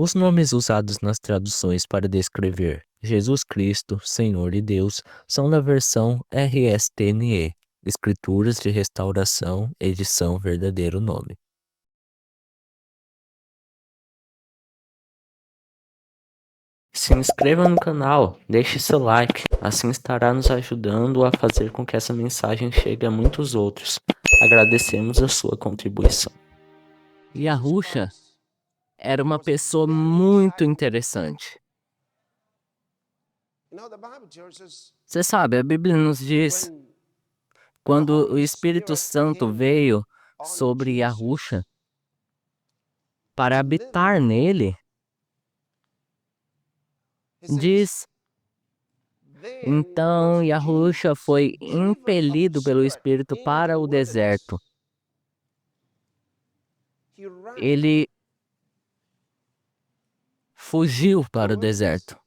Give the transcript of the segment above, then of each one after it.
Os nomes usados nas traduções para descrever Jesus Cristo, Senhor e Deus, são da versão RSTNE, Escrituras de Restauração, edição verdadeiro nome. Se inscreva no canal, deixe seu like, assim estará nos ajudando a fazer com que essa mensagem chegue a muitos outros. Agradecemos a sua contribuição. Yahusha era uma pessoa muito interessante. Você sabe, a Bíblia nos diz, quando o Espírito Santo veio sobre Yahusha para habitar nele, diz, então Yahusha foi impelido pelo Espírito para o deserto. Ele fugiu para o deserto.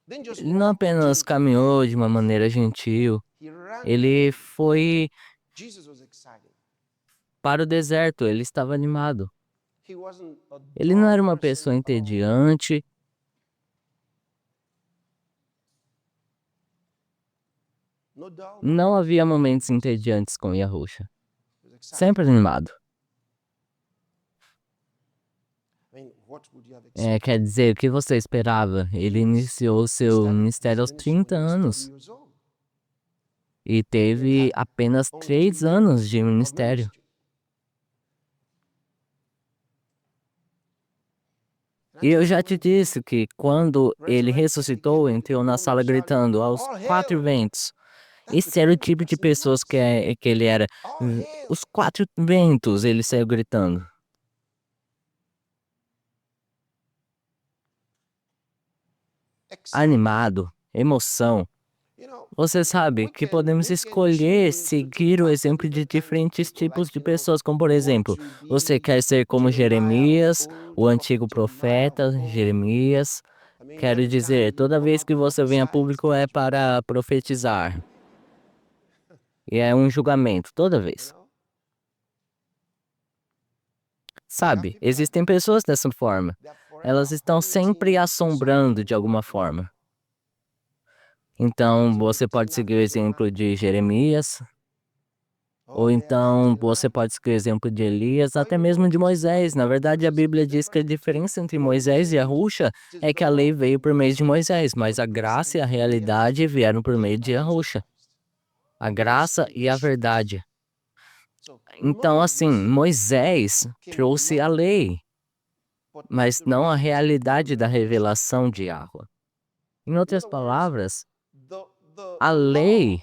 Ele não apenas caminhou de uma maneira gentil, ele foi para o deserto, ele estava animado. Ele não era uma pessoa entediante. Não havia momentos entediantes com Yahusha. Sempre animado. Quer dizer, o que você esperava? Ele iniciou seu ministério aos 30 anos e teve apenas 3 anos de ministério. E eu já te disse que quando ele ressuscitou, entrou na sala gritando aos 4 ventos. Esse era o tipo de pessoas que ele era. Os 4 ventos, ele saiu gritando. Animado, emoção. Você sabe que podemos escolher seguir o exemplo de diferentes tipos de pessoas, como por exemplo, você quer ser como Jeremias, o antigo profeta Jeremias. Quero dizer, toda vez que você vem a público é para profetizar. E é um julgamento, toda vez. Sabe, existem pessoas dessa forma. Elas estão sempre assombrando de alguma forma. Então, você pode seguir o exemplo de Jeremias, ou então você pode seguir o exemplo de Elias, até mesmo de Moisés. Na verdade, a Bíblia diz que a diferença entre Moisés e Yahusha é que a lei veio por meio de Moisés, mas a graça e a realidade vieram por meio de Yahusha. A graça e a verdade. Então, assim, Moisés trouxe a lei, mas não a realidade da revelação de Yahweh. Em outras palavras, a lei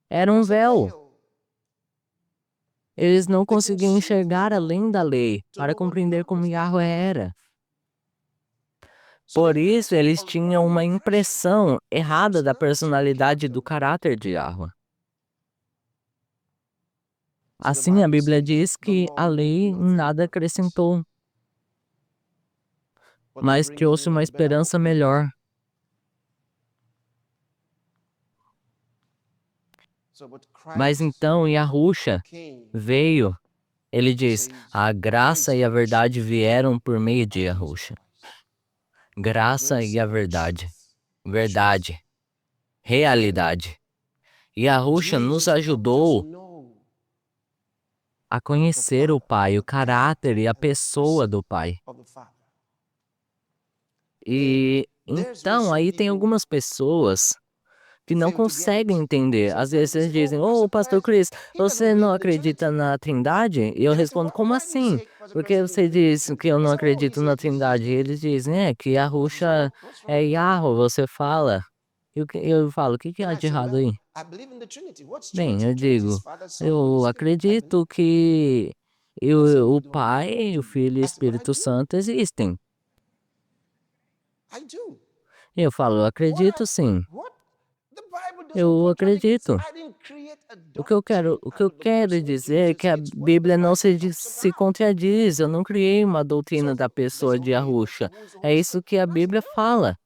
era um véu. Eles não conseguiam enxergar além da lei para compreender como Yahweh era. Por isso, eles tinham uma impressão errada da personalidade e do caráter de Yahweh. Assim, a Bíblia diz que a lei em nada acrescentou, mas trouxe uma esperança melhor. Mas então Yahusha veio, ele diz, a graça e a verdade vieram por meio de Yahusha. Graça e a verdade. Verdade. Realidade. Yahusha nos ajudou a conhecer o Pai, o caráter e a pessoa do Pai. E então aí tem algumas pessoas que não conseguem entender. Às vezes eles dizem, Pastor Chris, você não acredita na Trindade? E eu respondo, como assim? Porque você diz que eu não acredito na Trindade? E eles dizem, que Yahusha é Yahweh, você fala. E eu falo, o que há de errado aí? Bem, eu digo, eu acredito que o Pai, o Filho e o Espírito Santo existem. E eu falo, eu acredito sim. Eu acredito. O que eu quero dizer é que a Bíblia não se contradiz. Eu não criei uma doutrina da pessoa de Yahusha. É isso que a Bíblia fala.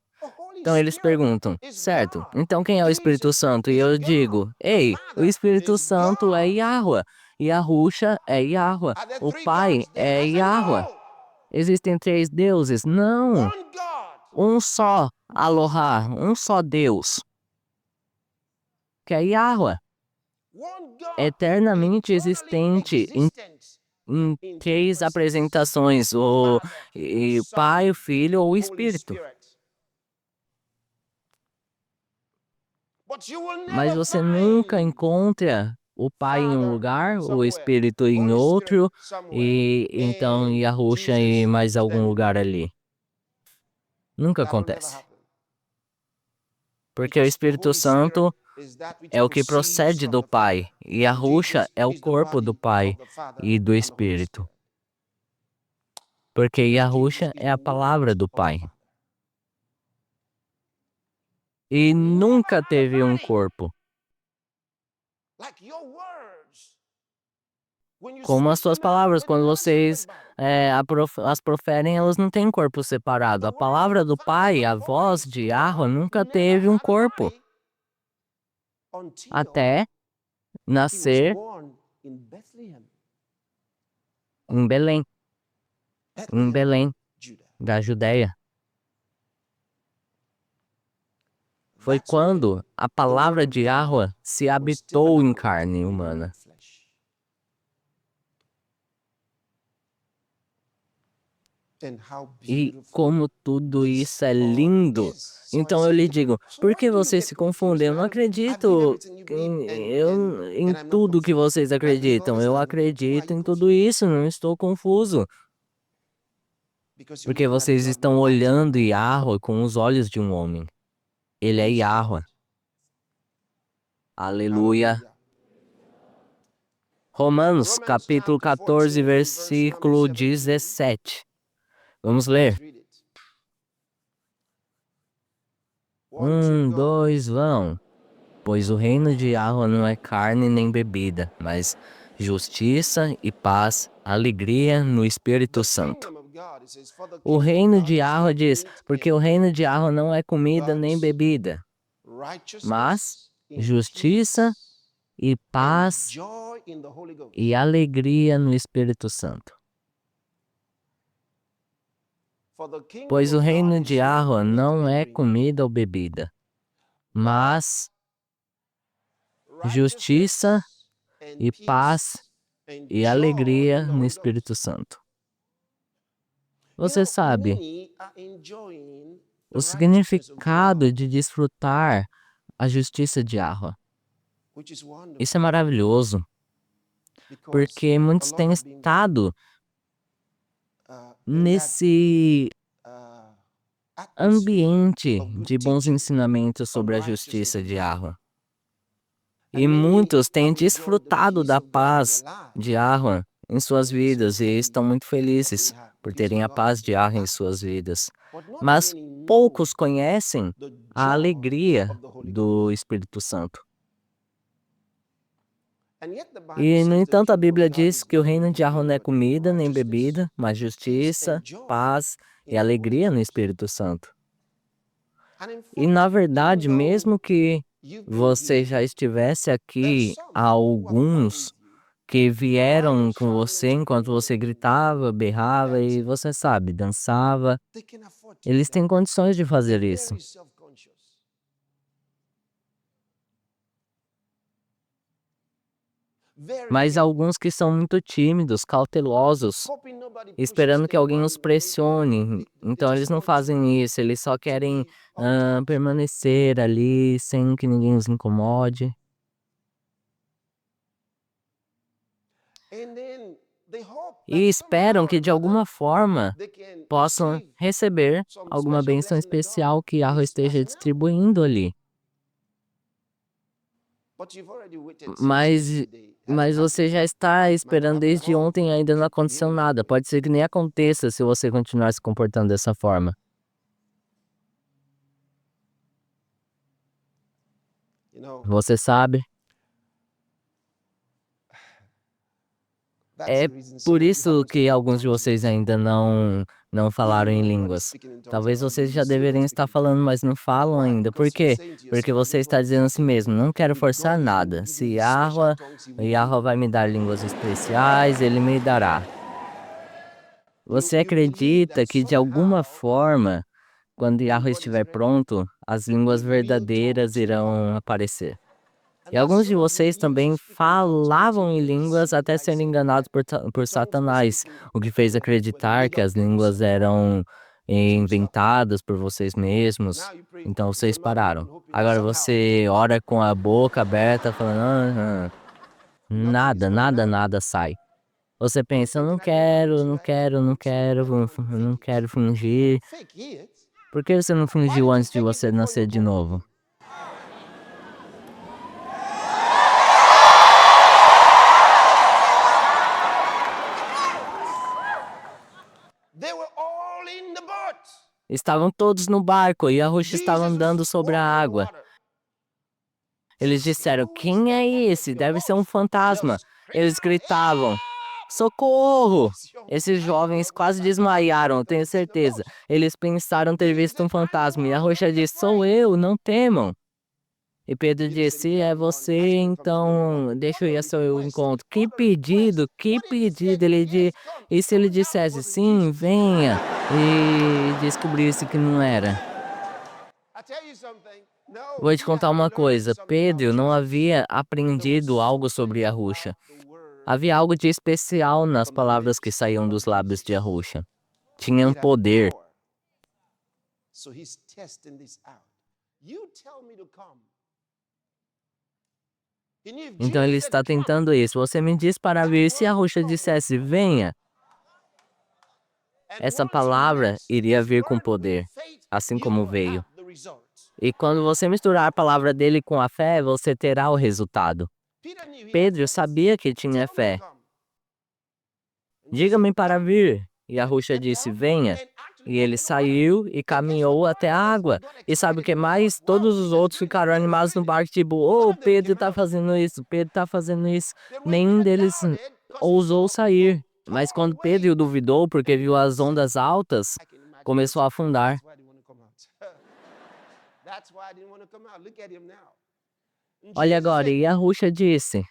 Então eles perguntam, certo, então quem é o Espírito Santo? E eu digo, ei, o Espírito Santo é Yahweh. Yahusha é Yahweh. O Pai é Yahweh. Existem 3 deuses? Não. Um só, Aloha, um só Deus, que é Yahweh, eternamente existente em 3 apresentações, o Pai, o Filho ou o Espírito. Mas você nunca encontra o Pai em um lugar, o Espírito em outro, e então Yahusha em mais algum lugar ali. Nunca acontece. Porque o Espírito Santo é o que procede do Pai, e Yahusha é o corpo do Pai e do Espírito. Porque Yahusha é a palavra do Pai. E nunca teve um corpo. Como as suas palavras, quando vocês as proferem, elas não têm corpo separado. A palavra do Pai, a voz de Yahweh, nunca teve um corpo. Até nascer em Belém, da Judéia. Foi quando a palavra de Yahweh se habitou em carne humana. E como tudo isso é lindo. Então eu lhe digo, por que vocês se confundem? Eu não acredito em tudo que vocês acreditam. Eu acredito em tudo isso, não estou confuso. Porque vocês estão olhando Yahweh com os olhos de um homem. Ele é Yahweh. Aleluia. Romanos, capítulo 14, versículo 17. Vamos ler. 1, 2, vão. Pois o reino de Yahweh não é carne nem bebida, mas justiça e paz, alegria no Espírito Santo. O reino de Yahweh diz, porque o reino de Yahweh não é comida nem bebida, mas justiça e paz e alegria no Espírito Santo. Pois o reino de Yahweh não é comida ou bebida, mas justiça e paz e alegria no Espírito Santo. Você sabe o significado de desfrutar a justiça de Yahweh. Isso é maravilhoso, porque muitos têm estado nesse ambiente de bons ensinamentos sobre a justiça de Yahweh. E muitos têm desfrutado da paz de Yahweh em suas vidas e estão muito felizes por terem a paz de Yahweh em suas vidas. Mas poucos conhecem a alegria do Espírito Santo. E, no entanto, a Bíblia diz que o reino de Yahweh não é comida nem bebida, mas justiça, paz e alegria no Espírito Santo. E, na verdade, mesmo que você já estivesse aqui, há alguns que vieram com você enquanto você gritava, berrava e você sabe, dançava, eles têm condições de fazer isso. Mas alguns que são muito tímidos, cautelosos, esperando que alguém os pressione. Então eles não fazem isso, eles só querem permanecer ali sem que ninguém os incomode. E esperam que de alguma forma possam receber alguma bênção especial que Yahweh esteja distribuindo ali. Mas, mas você já está esperando desde ontem e ainda não aconteceu nada. Pode ser que nem aconteça se você continuar se comportando dessa forma. Você sabe, É por isso que alguns de vocês ainda não falaram em línguas. Talvez vocês já deveriam estar falando, mas não falam ainda. Por quê? Porque você está dizendo assim mesmo: não quero forçar nada. Se Yahweh vai me dar línguas especiais, ele me dará. Você acredita que de alguma forma, quando Yahweh estiver pronto, as línguas verdadeiras irão aparecer? E alguns de vocês também falavam em línguas até serem enganados por Satanás, o que fez acreditar que as línguas eram inventadas por vocês mesmos. Então vocês pararam. Agora você ora com a boca aberta, falando, nada sai. Você pensa, eu não quero, não quero, não quero, não quero fingir. Por que você não fingiu antes de você nascer de novo? Estavam todos no barco e a rocha estava andando sobre a água. Eles disseram, quem é esse? Deve ser um fantasma. Eles gritavam, socorro! Esses jovens quase desmaiaram, tenho certeza. Eles pensaram ter visto um fantasma e a rocha disse, sou eu, não temam. E Pedro disse, é você, então deixa eu ir ao seu encontro. Que pedido, que pedido. E se ele dissesse, sim, venha, e descobrisse que não era? Vou te contar uma coisa, Pedro não havia aprendido algo sobre Yahusha. Havia algo de especial nas palavras que saíam dos lábios de Yahusha. Tinham poder. Então ele está tentando isso. Você me diz para vir, se Yahusha dissesse, venha. Essa palavra iria vir com poder, assim como veio. E quando você misturar a palavra dele com a fé, você terá o resultado. Pedro sabia que tinha fé. Diga-me para vir. E Yahusha disse, venha. E ele saiu e caminhou até a água. E sabe o que mais? Todos os outros ficaram animados no barco, tipo, oh, Pedro está fazendo isso, Pedro está fazendo isso. Nenhum deles ousou sair. Mas quando Pedro duvidou, porque viu as ondas altas, começou a afundar. Olha agora, e Yahusha disse,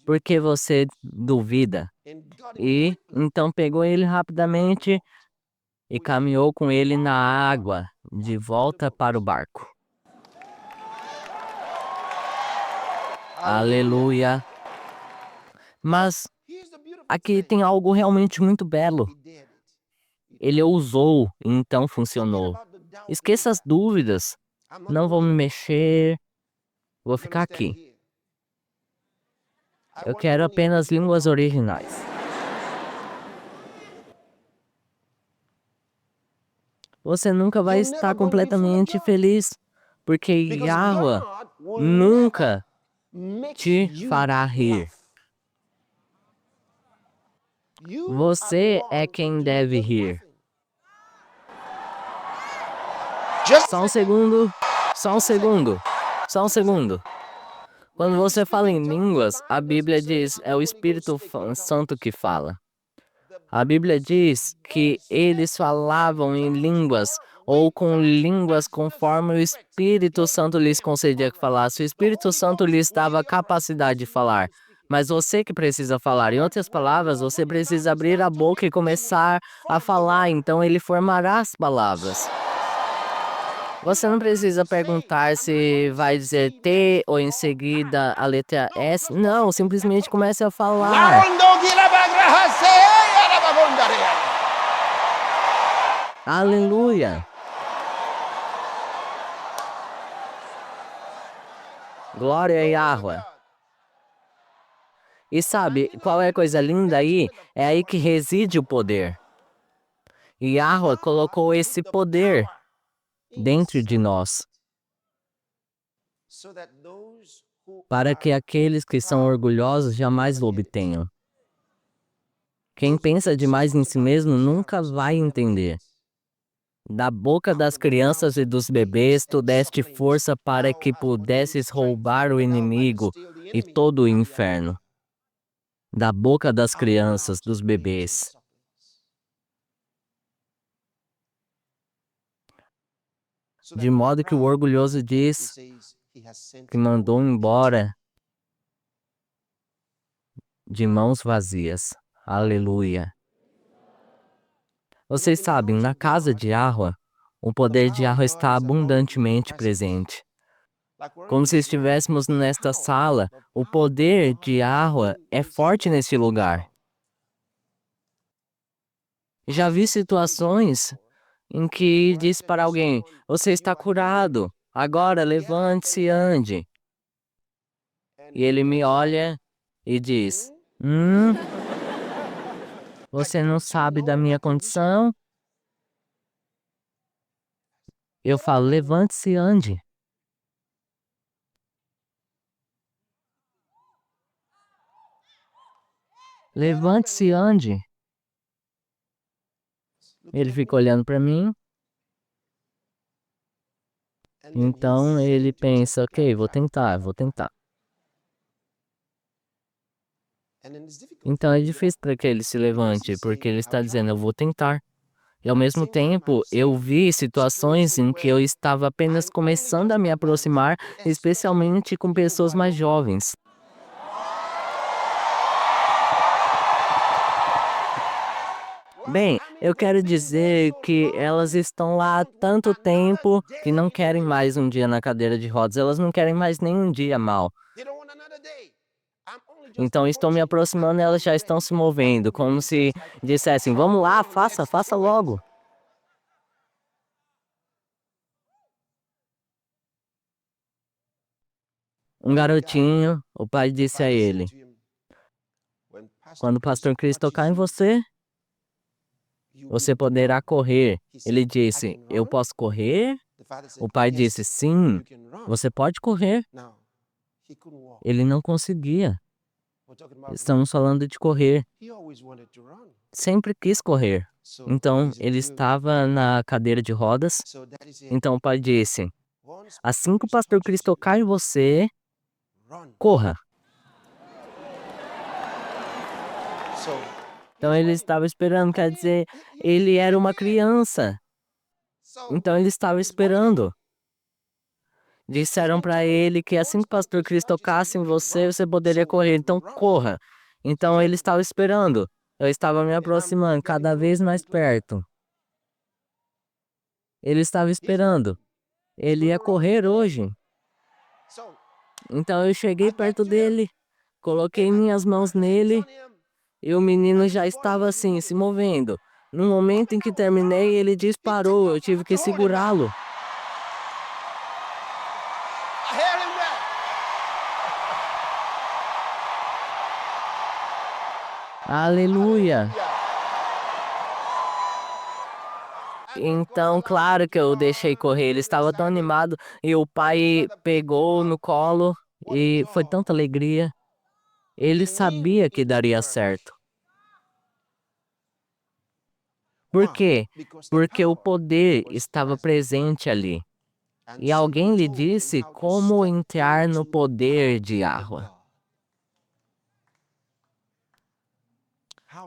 por que você duvida? E então pegou ele rapidamente e caminhou com ele na água, de volta para o barco. Aleluia! Mas aqui tem algo realmente muito belo. Ele ousou e então funcionou. Esqueça as dúvidas. Não vou me mexer. Vou ficar aqui. Eu quero apenas línguas originais. Você nunca vai estar completamente feliz, porque Yahweh nunca te fará rir. Você é quem deve rir. Só um segundo, só um segundo, só um segundo. Quando você fala em línguas, a Bíblia diz, é o Espírito Santo que fala. A Bíblia diz que eles falavam em línguas ou com línguas conforme o Espírito Santo lhes concedia que falasse. O Espírito Santo lhes dava a capacidade de falar. Mas você que precisa falar. Em outras palavras, você precisa abrir a boca e começar a falar. Então ele formará as palavras. Você não precisa perguntar se vai dizer T ou em seguida a letra S. Não, simplesmente comece a falar. Aleluia! Glória a Yahweh. E sabe qual é a coisa linda aí? É aí que reside o poder. E Yahweh colocou esse poder dentro de nós, para que aqueles que são orgulhosos jamais o obtenham. Quem pensa demais em si mesmo nunca vai entender. Da boca das crianças e dos bebês tu deste força para que pudesses roubar o inimigo e todo o inferno. da boca das crianças, dos bebês. De modo que o orgulhoso diz que mandou embora de mãos vazias. Aleluia. Vocês sabem, na casa de Yahweh, o poder de Yahweh está abundantemente presente. Como se estivéssemos nesta sala, o poder de Yahweh é forte nesse lugar. Já vi situações em que diz para alguém: você está curado, agora levante-se e ande. E ele me olha e diz: você não sabe da minha condição? Eu falo: levante-se e ande. Levante-se e ande. Ele fica olhando para mim. Então ele pensa: ok, vou tentar, vou tentar. Então é difícil para que ele se levante, porque ele está dizendo: eu vou tentar. E ao mesmo tempo, eu vi situações em que eu estava apenas começando a me aproximar, especialmente com pessoas mais jovens. Bem, eu quero dizer que elas estão lá há tanto tempo que não querem mais um dia na cadeira de rodas, elas não querem mais nenhum dia mal. Então estou me aproximando e elas já estão se movendo, como se dissessem: vamos lá, faça, faça logo. Um garotinho, o pai disse a ele: quando o pastor Chris tocar em você, você poderá correr. Ele disse: eu posso correr? O pai disse: sim, você pode correr. Ele não conseguia. Estamos falando de correr. Sempre quis correr. Então, ele estava na cadeira de rodas. Então, o pai disse: assim que o pastor Chris tocar em você, corra. Então, ele estava esperando, quer dizer, ele era uma criança. Então, ele estava esperando. Disseram para ele que assim que o pastor Chris tocasse em você, você poderia correr. Então, corra. Então, ele estava esperando. Eu estava me aproximando cada vez mais perto. Ele estava esperando. Ele ia correr hoje. Então, eu cheguei perto dele, coloquei minhas mãos nele e o menino já estava assim, se movendo. No momento em que terminei, ele disparou. Eu tive que segurá-lo. Aleluia! Então, claro que eu deixei correr. Ele estava tão animado e o pai pegou no colo e foi tanta alegria. Ele sabia que daria certo. Por quê? Porque o poder estava presente ali. E alguém lhe disse como entrar no poder de Yahweh.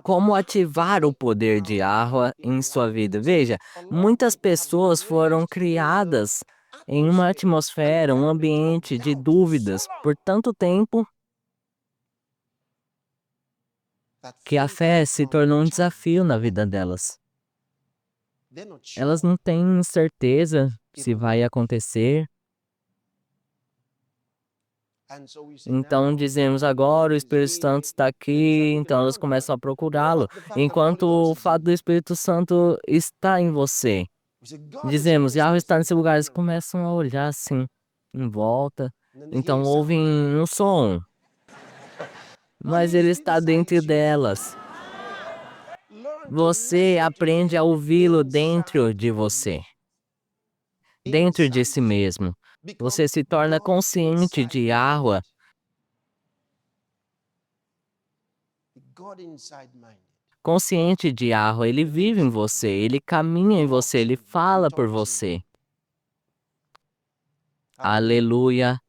Como ativar o poder de Yahweh em sua vida. Veja, muitas pessoas foram criadas em uma atmosfera, um ambiente de dúvidas por tanto tempo que a fé se tornou um desafio na vida delas. Elas não têm certeza se vai acontecer. Então dizemos: agora o Espírito Santo está aqui, então elas começam a procurá-lo, enquanto o fato do Espírito Santo está em você. Dizemos: Yahweh está nesse lugar, eles começam a olhar assim, em volta, então ouvem um som, mas ele está dentro delas. Você aprende a ouvi-lo dentro de você, dentro de si mesmo. Você se torna consciente de Yahweh. Consciente de Yahweh, ele vive em você, ele caminha em você, ele fala por você. Aleluia.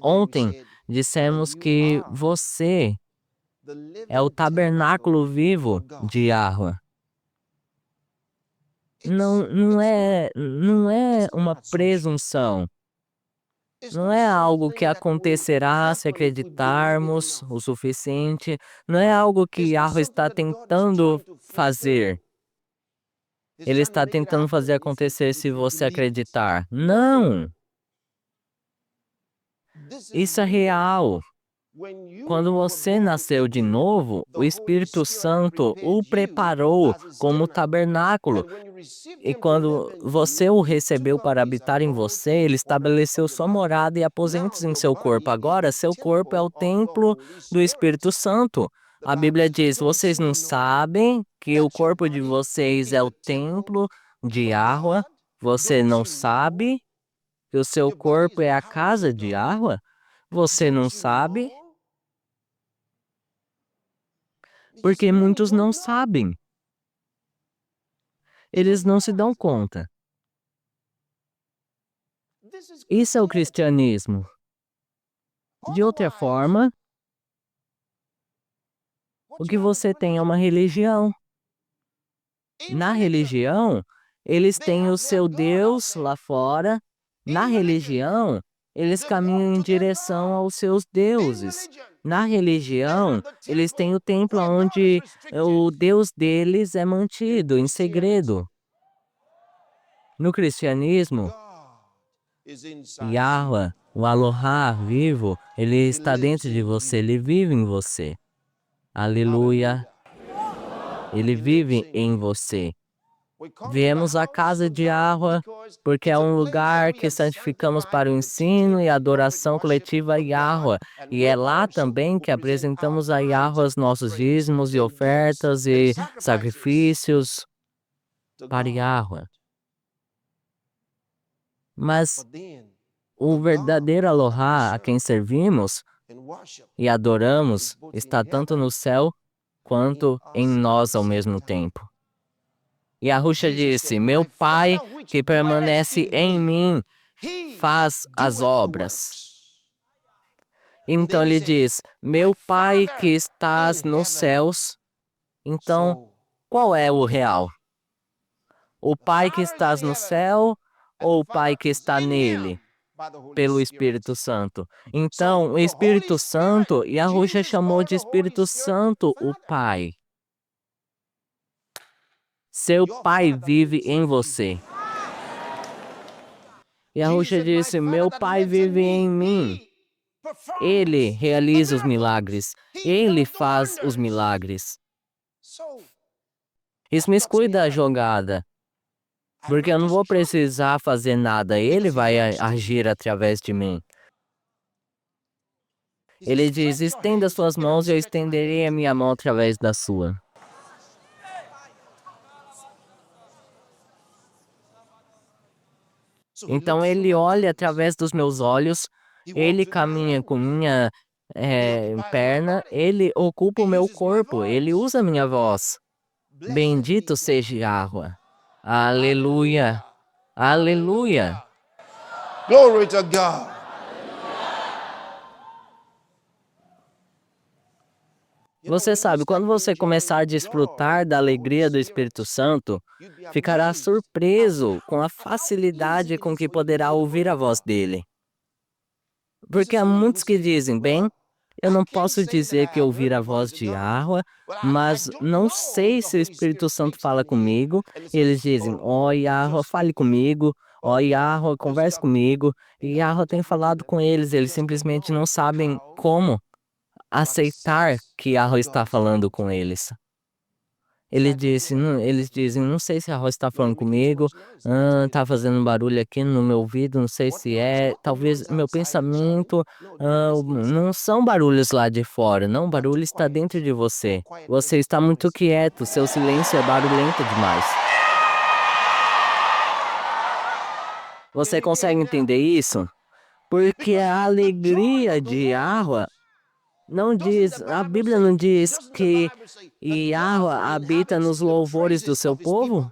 Ontem dissemos que você É o tabernáculo vivo de Yahweh. Não é uma presunção. Não é algo que acontecerá se acreditarmos o suficiente. Não é algo que Yahweh está tentando fazer. Ele está tentando fazer acontecer se você acreditar. Não! Isso é real. Quando você nasceu de novo, o Espírito Santo o preparou como tabernáculo. E quando você o recebeu para habitar em você, ele estabeleceu sua morada e aposentos em seu corpo. Agora, seu corpo é o templo do Espírito Santo. A Bíblia diz: vocês não sabem que o corpo de vocês é o templo de Yahweh? Você não sabe que o seu corpo é a casa de Yahweh? Você não sabe? Porque muitos não sabem. Eles não se dão conta. Isso é o cristianismo. De outra forma, o que você tem é uma religião. Na religião, eles têm o seu Deus lá fora. Na religião, eles caminham em direção aos seus deuses. Na religião, eles têm o templo onde o Deus deles é mantido em segredo. No cristianismo, Yahweh, o Aloha vivo, ele está dentro de você, ele vive em você. Aleluia. Ele vive em você. Viemos à casa de Yahweh porque é um lugar que santificamos para o ensino e adoração coletiva a Yahweh. E é lá também que apresentamos a Yahweh os nossos dízimos e ofertas e sacrifícios para Yahweh. Mas o verdadeiro Aloha a quem servimos e adoramos está tanto no céu quanto em nós ao mesmo tempo. E Yahusha disse: meu Pai que permanece em mim faz as obras. Então ele diz: meu Pai que estás nos céus. Então, qual é o real? O Pai que estás no céu ou o Pai que está nele? Pelo Espírito Santo. Então, o Espírito Santo, Yahusha chamou de Espírito Santo o Pai. Seu Pai vive em você. Yahusha disse: meu Pai vive em mim. Ele realiza os milagres. Ele faz os milagres. Isso me exclui da jogada. Porque eu não vou precisar fazer nada. Ele vai agir através de mim. Ele diz: estenda suas mãos e eu estenderei a minha mão através da sua. Então ele olha através dos meus olhos, ele caminha com minha perna, ele ocupa o meu corpo, ele usa a minha voz. Bendito seja Yahweh. Aleluia. Aleluia. Glory to God. Você sabe, quando você começar a desfrutar da alegria do Espírito Santo, ficará surpreso com a facilidade com que poderá ouvir a voz dele. Porque há muitos que dizem: bem, eu não posso dizer que ouvir a voz de Yahweh, mas não sei se o Espírito Santo fala comigo. Eles dizem: ó Yahweh, fale comigo. Ó Yahweh, converse comigo. E Yahweh tem falado com eles, eles simplesmente não sabem como aceitar que Yahweh está falando com eles. Eles dizem: não sei se a Rosa está falando comigo, tá fazendo um barulho aqui no meu ouvido, não sei se é, talvez meu pensamento, não são barulhos lá de fora, não, o barulho está dentro de você. Você está muito quieto, seu silêncio é barulhento demais. Você consegue entender isso? Porque a alegria de Yahweh não diz, a Bíblia não diz que Yahweh habita nos louvores do seu povo?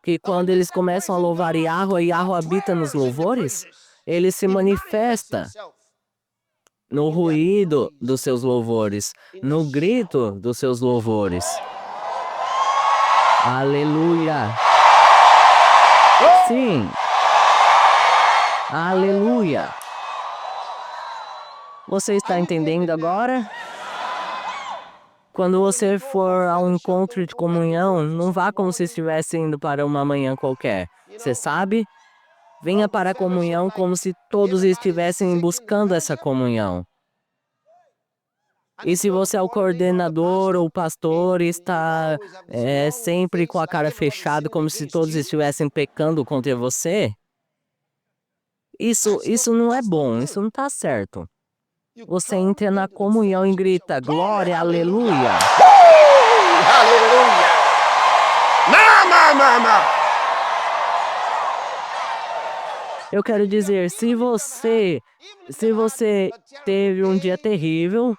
Que quando eles começam a louvar Yahweh, Yahweh habita nos louvores? Ele se manifesta. no ruído dos seus louvores, no grito dos seus louvores. Aleluia! Sim! Aleluia! Você está entendendo agora? Quando você for a um encontro de comunhão, não vá como se estivesse indo para uma manhã qualquer. Você sabe? Venha para a comunhão como se todos estivessem buscando essa comunhão. E se você é o coordenador ou o pastor e está sempre com a cara fechada, como se todos estivessem pecando contra você, isso não é bom, isso não está certo. Você entra na comunhão e grita, glória, aleluia. Hallelujah. Mama. Eu quero dizer, se você teve um dia terrível,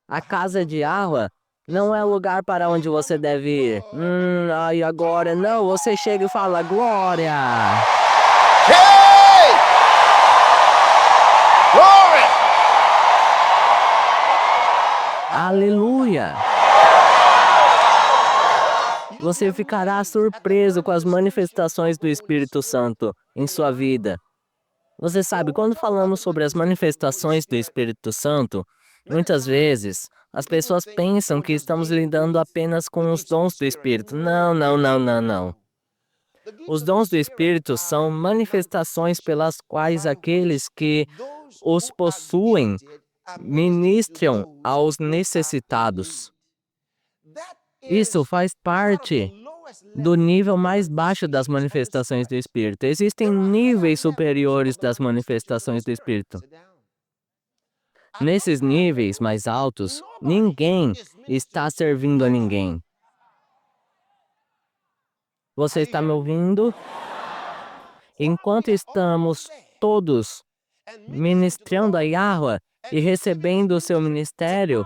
a casa de Yahweh não é o lugar para onde você deve ir. Ai, agora não, você chega e fala, glória. Hey! Glory. Aleluia! Você ficará surpreso com as manifestações do Espírito Santo em sua vida. Você sabe, quando falamos sobre as manifestações do Espírito Santo, muitas vezes as pessoas pensam que estamos lidando apenas com os dons do Espírito. Não, não, não, não, não. Os dons do Espírito são manifestações pelas quais aqueles que os possuem ministram aos necessitados. Isso faz parte do nível mais baixo das manifestações do Espírito. Existem níveis superiores das manifestações do Espírito. Nesses níveis mais altos, ninguém está servindo a ninguém. Você está me ouvindo? Enquanto estamos todos ministrando a Yahweh e recebendo o seu ministério,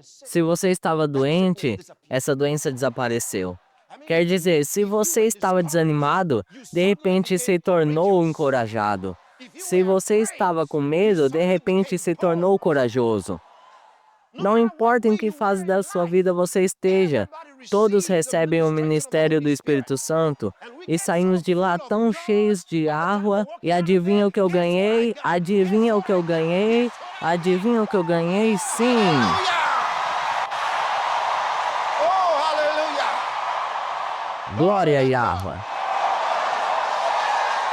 se você estava doente, essa doença desapareceu. Quer dizer, se você estava desanimado, de repente se tornou encorajado. Se você estava com medo, de repente se tornou corajoso. Não importa em que fase da sua vida você esteja, todos recebem o ministério do Espírito Santo e saímos de lá tão cheios de água. E adivinha o que eu ganhei? Adivinha o que eu ganhei? Adivinha o que eu ganhei? Sim! Oh, hallelujah. Glória a Yahweh!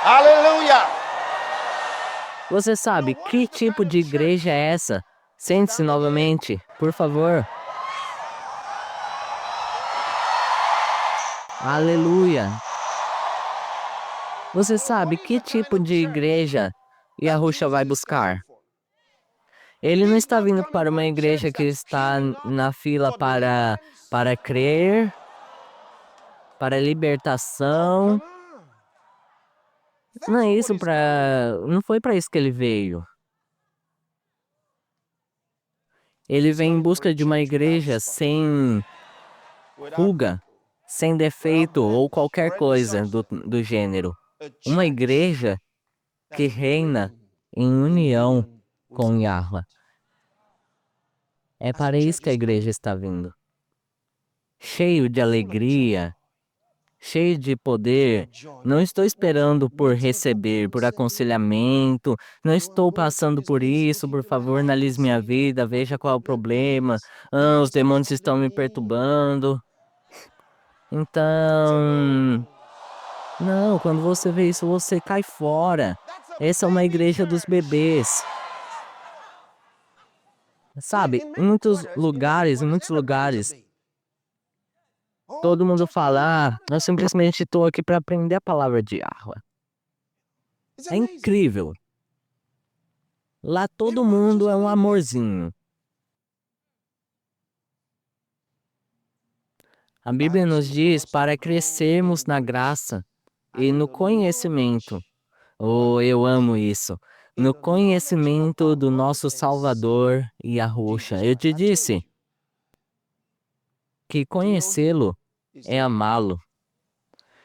Hallelujah. Você sabe que tipo de igreja é essa? Sente-se novamente, por favor. Aleluia! Você sabe que tipo de igreja Yahushua vai buscar? Ele não está vindo para uma igreja que está na fila para crer, para libertação. Não é isso não foi para isso que ele veio. Ele vem em busca de uma igreja sem ruga, sem defeito ou qualquer coisa do gênero. Uma igreja que reina em união com Yahweh. É para isso que a igreja está vindo. Cheio de alegria, cheio de poder. Não estou esperando por receber, por aconselhamento. Não estou passando por isso, por favor, analise minha vida, veja qual é o problema. Os demônios estão me perturbando. Então, não, quando você vê isso, você cai fora. Essa é uma igreja dos bebês. Sabe, em muitos lugares, todo mundo fala, eu simplesmente estou aqui para aprender a palavra de Yahweh. É incrível. Lá todo mundo é um amorzinho. A Bíblia nos diz para crescermos na graça e no conhecimento. Oh, eu amo isso. No conhecimento do nosso Salvador Yahushua. Eu te disse que conhecê-lo é amá-lo.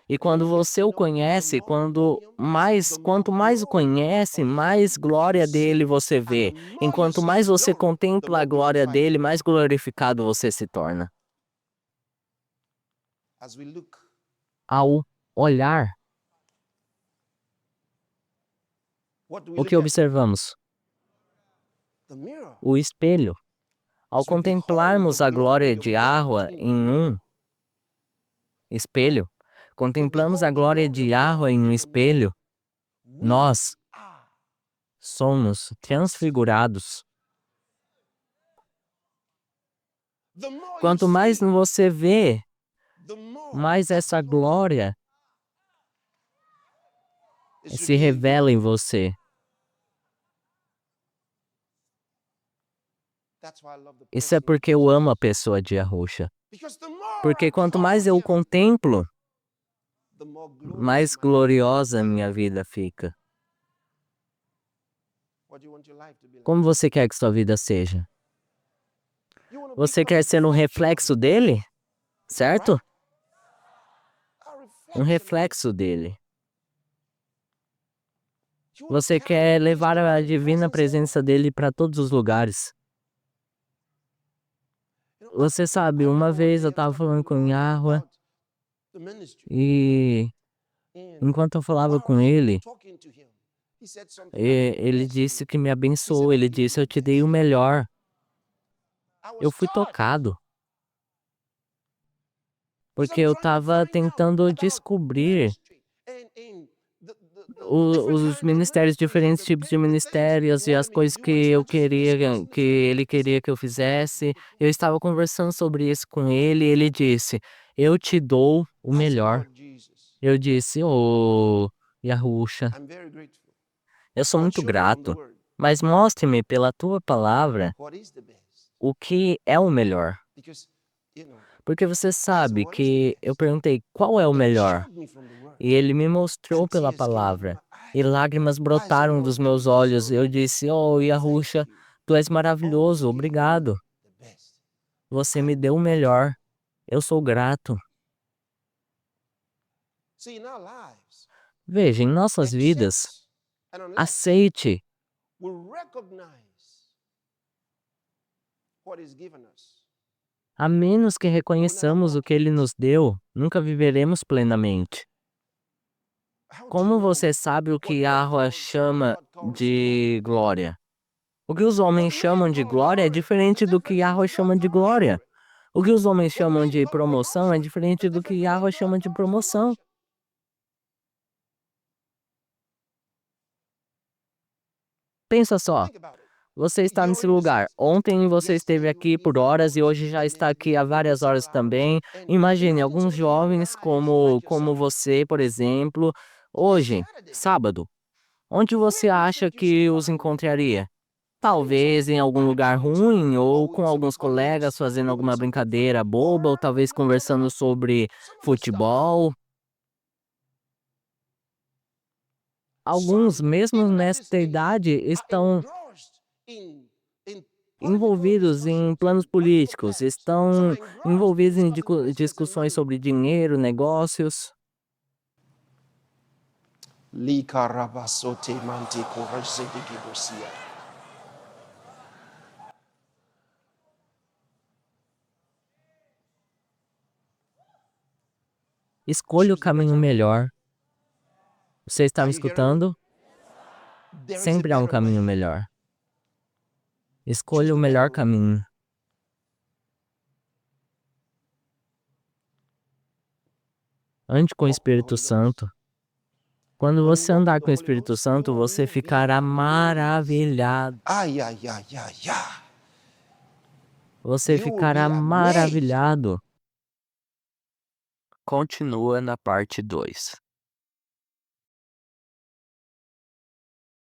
E quando você o conhece, quanto mais o conhece, mais glória dele você vê. Enquanto mais você contempla a glória dele, mais glorificado você se torna. As we look, Ao olhar, what do we o que look at? observamos? The mirror. O espelho. Ao As we behold the contemplarmos a glória glory of de God Yahweh in em um espelho, contemplamos a glória de Yahweh em um espelho, we nós are. somos transfigurados. The more you Quanto mais see, você vê, the more mais essa glória is se revealed. revela em você. That's why I love the Isso é person. porque eu amo a pessoa de Yahusha. Because the more Porque I quanto mais behold eu o him, contemplo, the more glorious mais my life. gloriosa a minha vida fica. What do you want your life to be like? Como você quer que sua vida seja? You want to Você become quer ser um reflexo dele? Certo? a Um reflection. reflexo dele. You want to Você carry quer his levar a divine divina presence presença dele para todos os lugares. everywhere. Você sabe, uma vez eu estava falando com Yahweh The ministry. e And enquanto eu falava while I com was ele, talking to him, he said something like, ele "Bless disse you." que me He abençoou. said, "I Ele gave disse: you Eu the te dei o best." melhor. I Eu was fui touched. tocado. Because Porque I'm eu trying to estava find out tentando about descobrir ministry and the different os kinds of ministérios, ministries and diferentes the tipos de things he ministérios e as wanted me to coisas do. que And eu I just queria, listened que to him. ele queria que eu fizesse. Eu estava conversando sobre isso com ele e ele disse: Eu te dou o I said, melhor. "Lord Jesus, Eu disse: Oh, Yahusha, I'm very grateful. eu sou But muito show me from the grato, word mas mostre-me pela tua palavra what is the best." o que é o melhor. Because, you know, Porque você I said, sabe "What is the que eu best?" perguntei qual é o And he melhor. showed me from the word. E ele me mostrou And pela tears came out of palavra. my E eyes. lágrimas I said, brotaram dos "Lord, you meus are olhos. so Eu good. disse: Oh, Yahusha, Thank you. tu és Oh, maravilhoso, you gave me obrigado. the best." Você me deu o melhor. Eu sou grato. See, in our lives, Veja, em nossas vidas, accept and unless aceite we recognize what is given us, a menos que reconheçamos o que ele nos deu, nunca viveremos plenamente. how do you Como know você sabe o que what Yahweh God chama calls de glory? glória? O que os homens What man chamam de call glória é glory diferente is do que different Yahweh from chama what de God calls glória. glory. O que os homens What chamam men de call promoção é promotion diferente is do que different from Yahweh what chama God de calls promoção. promotion. Pensa só, Think about it. você está You're nesse in the lugar. service. Ontem você esteve Yesterday you were aqui here por for horas e hours, hoje já and está then aqui há for várias horas several hours. também. And Imagine imagine alguns some of you jovens guys like como yourself. você, por exemplo, Today's hoje, Saturday. sábado. Onde você Where do you acha think you should que os find them? encontraria? Maybe in some Talvez em algum bad lugar church ruim, ou or com with some alguns colegas colleagues fazendo doing alguma something funny. brincadeira boba, ou Or, talvez let me tell you conversando about sobre some of the stuff. futebol. Alguns, Some, mesmo even at this nesta age, idade, are estão engrossed in political envolvidos em discussions planos and political políticos, plans. Some estão are engrossed in envolvidos em discussing business and discussões money. sobre dinheiro, negócios. Likarabasote mante korazedigidosia. Escolha o Choose the caminho better way. melhor. Você está Are me you hearing me? escutando? There is a Sempre há um better caminho way. melhor. Choose Escolha o the better melhor way. caminho. Ande com o Walk with the Espírito Holy Ghost. Santo. Quando When you você walk andar with the com o Holy Espírito Ghost, you Santo, won't você move in ficará unruliness. maravilhado. Ay, ay, ay, ay, ay. Você You will ficará be amazed. maravilhado. Continua na parte 2.